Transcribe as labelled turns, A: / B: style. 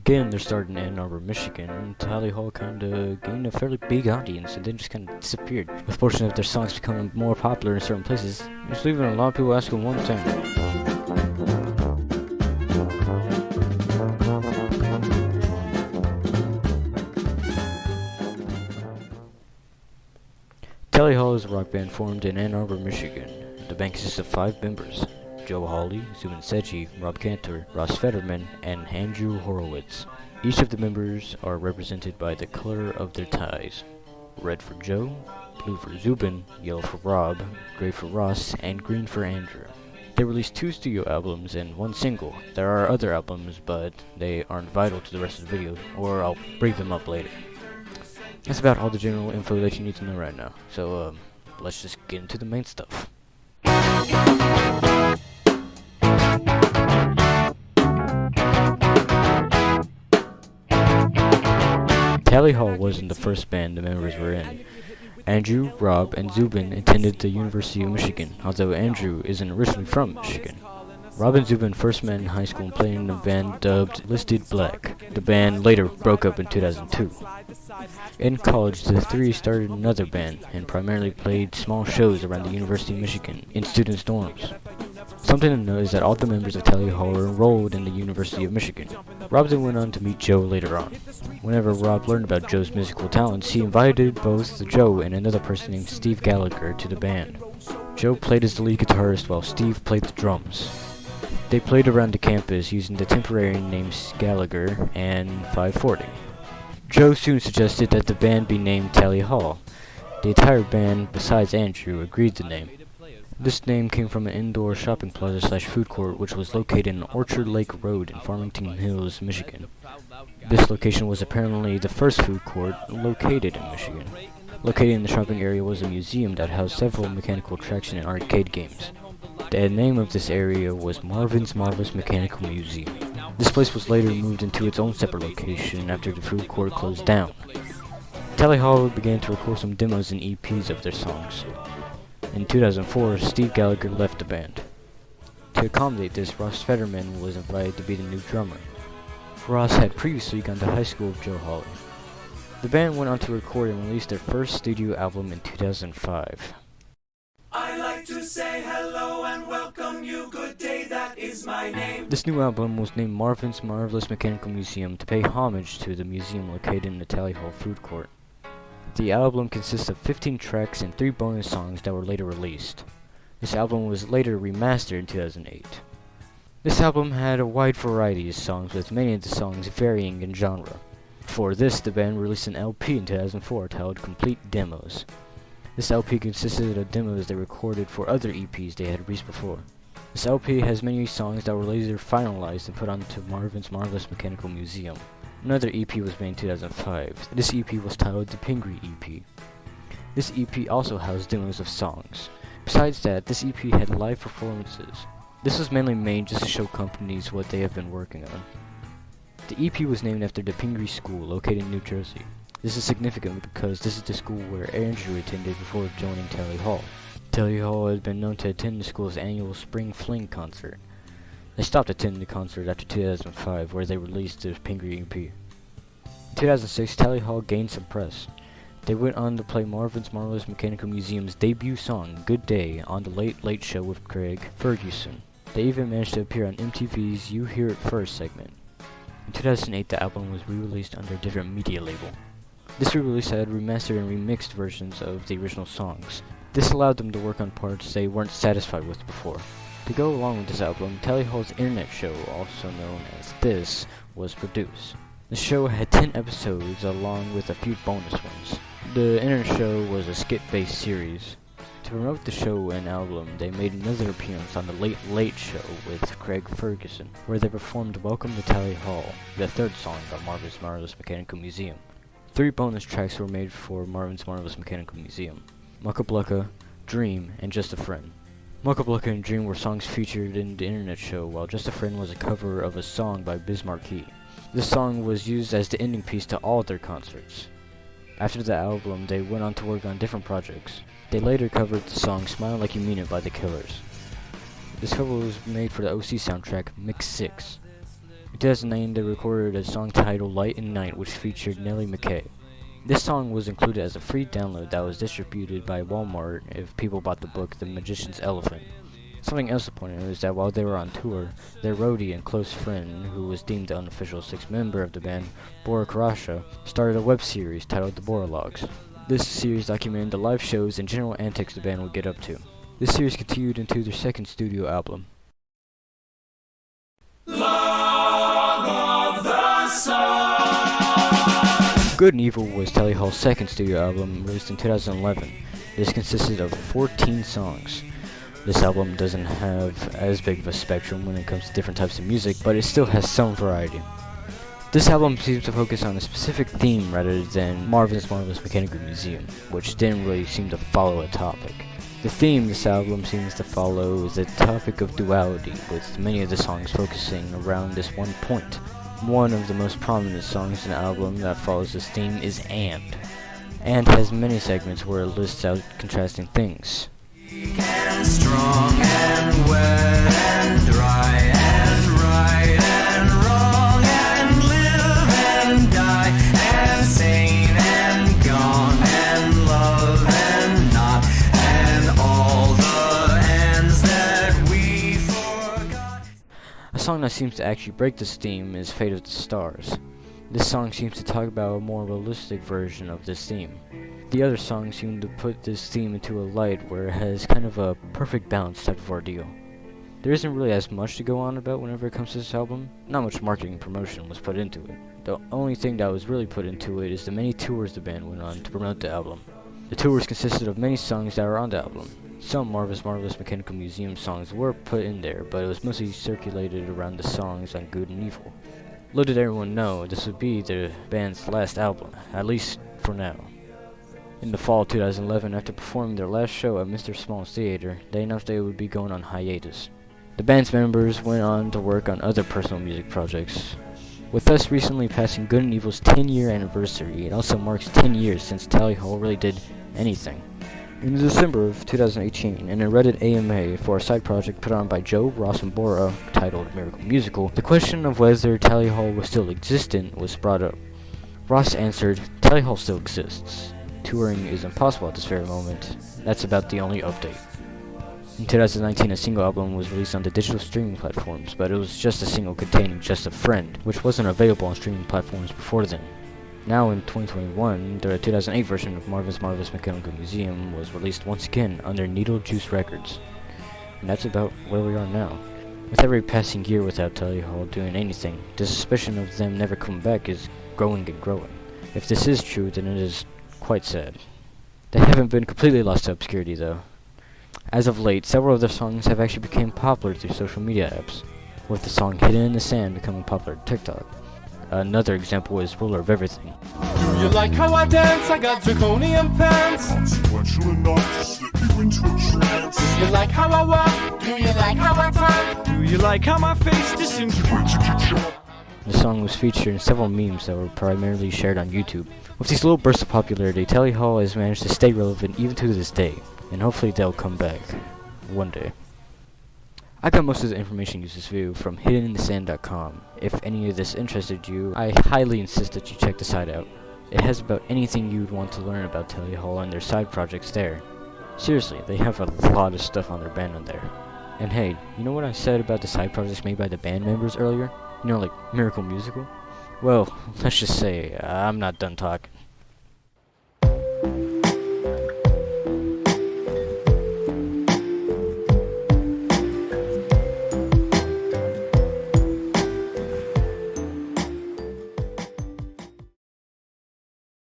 A: Getting their start in Ann Arbor, Michigan, Tally Hall kinda gained a fairly big audience and then just kinda disappeared, with portions of their songs becoming more popular in certain places, just leaving a lot of people asking one thing. Tally Hall is a rock band formed in Ann Arbor, Michigan. The band consists of 5 members: Joe Hawley, Zubin Seji, Rob Cantor, Ross Fetterman, and Andrew Horowitz. Each of the members are represented by the color of their ties: red for Joe, blue for Zubin, yellow for Rob, gray for Ross, and green for Andrew. They released 2 studio albums and 1 single. There are other albums, but they aren't vital to the rest of the video, or I'll bring them up later. That's about all the general info that you need to know right now, so let's just get into the main stuff. Tally Hall wasn't the first band the members were in. Andrew, Rob, and Zubin attended the University of Michigan, although Andrew isn't originally from Michigan. Rob and Zubin first met in high school playing in a band dubbed Listed Black. The band later broke up in 2002. In college, the 3 started another band and primarily played small shows around the University of Michigan in students' dorms. Something to note is that all the members of Tally Hall were enrolled in the University of Michigan. Rob then went on to meet Joe later on. Whenever Rob learned about Joe's musical talents, he invited both Joe and another person named Steve Gallagher to the band. Joe played as the lead guitarist while Steve played the drums. They played around the campus using the temporary names Gallagher and 540. Joe soon suggested that the band be named Tally Hall. The entire band, besides Andrew, agreed to the name. This name came from an indoor shopping plaza / food court which was located on Orchard Lake Road in Farmington Hills, Michigan. This location was apparently the first food court located in Michigan. Located in the shopping area was a museum that housed several mechanical attraction and arcade games. The name of this area was Marvin's Marvelous Mechanical Museum. This place was later moved into its own separate location after the food court closed down. Tally Hall began to record some demos and EPs of their songs. In 2004, Steve Gallagher left the band. To accommodate this, Ross Fetterman was invited to be the new drummer. Ross had previously gone to high school with Joe Hawley. The band went on to record and release their first studio album in 2005.
B: I like to say hello and welcome you, good day, that is my name.
A: This new album was named Marvin's Marvelous Mechanical Museum to pay homage to the museum located in the Tally Hall food court. The album consists of 15 tracks and 3 bonus songs that were later released. This album was later remastered in 2008. This album had a wide variety of songs, with many of the songs varying in genre. For this, the band released an LP in 2004 titled Complete Demos. This LP consisted of demos they recorded for other EPs they had released before. This LP has many songs that were later finalized and put onto Marvin's Marvelous Mechanical Museum. Another EP was made in 2005. This EP was titled the Pingree EP. This EP also housed demos of songs. Besides that, this EP had live performances. This was mainly made just to show companies what they have been working on. The EP was named after the Pingree School, located in New Jersey. This is significant because this is the school where Andrew attended before joining Tally Hall. Tally Hall has been known to attend the school's annual Spring Fling concert. They stopped attending the concert after 2005, where they released the Pingree EP. In 2006, Tally Hall gained some press. They went on to play Marvin's Marvelous Mechanical Museum's debut song, Good Day, on The Late Late Show with Craig Ferguson. They even managed to appear on MTV's You Hear It First segment. In 2008, the album was re-released under a different media label. This re-release had remastered and remixed versions of the original songs. This allowed them to work on parts they weren't satisfied with before. To go along with this album, Tally Hall's internet show, also known as This, was produced. The show had 10 episodes along with a few bonus ones. The internet show was a skit-based series. To promote the show and album, they made another appearance on The Late Late Show with Craig Ferguson, where they performed Welcome to Tally Hall, the 3rd song by Marvin's Marvelous Mechanical Museum. 3 bonus tracks were made for Marvin's Marvelous Mechanical Museum: Mucka Blucka, Dream, and Just a Friend. Mucka Blucka and Dream were songs featured in the internet show, while Just a Friend was a cover of a song by Biz Markie. This song was used as the ending piece to all their concerts. After the album, they went on to work on different projects. They later covered the song Smile Like You Mean It by The Killers. This cover was made for the OC soundtrack Mix 6. In 2009, they recorded a song titled Light and Night, which featured Nellie McKay. This song was included as a free download that was distributed by Walmart if people bought the book The Magician's Elephant. Something else to point out is that while they were on tour, their roadie and close friend, who was deemed the unofficial sixth member of the band, Bora Karasha, started a web series titled The Prologues. This series documented the live shows and general antics the band would get up to. This series continued into their second studio album.
B: Love of the Song.
A: Good and Evil was Tally Hall's second studio album, released in 2011. This consisted of 14 songs. This album doesn't have as big of a spectrum when it comes to different types of music, but it still has some variety. This album seems to focus on a specific theme rather than Marvin's Marvelous Mechanical Museum, which didn't really seem to follow a topic. The theme this album seems to follow is the topic of duality, with many of the songs focusing around this one point. One of the most prominent songs in the album that follows this theme is And has many segments where it lists out contrasting things.
B: And strong and wet and dry and right and wrong and live and die and sane and gone and love and not and all the ends that we forgot.
A: A song that seems to actually break this theme is Fate of the Stars. This song seems to talk about a more realistic version of this theme. The other songs seem to put this theme into a light where it has kind of a perfect balance type of ordeal. There isn't really as much to go on about whenever it comes to this album. Not much marketing and promotion was put into it. The only thing that was really put into it is the many tours the band went on to promote the album. The tours consisted of many songs that were on the album. Some Marvin's Marvelous Mechanical Museum songs were put in there, but it was mostly circulated around the songs on Good and Evil. Little did everyone know this would be the band's last album, at least for now. In the fall of 2011, after performing their last show at Mr. Small's Theater, they announced they would be going on hiatus. The band's members went on to work on other personal music projects. With us recently passing Good and Evil's 10-year anniversary, it also marks 10 years since Tally Hall really did anything. In December of 2018, in a Reddit AMA for a side project put on by Joe, Ross, and Bora, titled Miracle Musical, the question of whether Tally Hall was still existent was brought up. Ross answered, "Tally Hall still exists. Touring is impossible at this very moment. That's about the only update." In 2019, a single album was released on the digital streaming platforms, but it was just a single containing Just a Friend, which wasn't available on streaming platforms before then. Now in 2021, the 2008 version of Marvin's Marvelous Mechanical Museum was released once again under Needle Juice Records. And that's about where we are now. With every passing year without Tally Hall doing anything, the suspicion of them never coming back is growing and growing. If this is true, then it is quite sad. They haven't been completely lost to obscurity though. As of late, several of their songs have actually become popular through social media apps, with the song Hidden in the Sand becoming popular on TikTok. Another example is Ruler of Everything.
C: Do you like how I dance? I got zirconium pants.
D: Consequential enough to slip you into a trance.
C: Do you like how I walk? Do you like how I talk? Do you like how my face just seems
D: Wait to keep short.
A: The song was featured in several memes that were primarily shared on YouTube. With these little bursts of popularity, Tally Hall has managed to stay relevant even to this day, and hopefully they'll come back one day. I got most of the information used this video from hiddeninthesand.com. If any of this interested you, I highly insist that you check the site out. It has about anything you'd want to learn about Tally Hall and their side projects there. Seriously, they have a lot of stuff on their band on there. And hey, you know what I said about the side projects made by the band members earlier? You know, like Miracle Musical? Well, let's just say, I'm not done talking.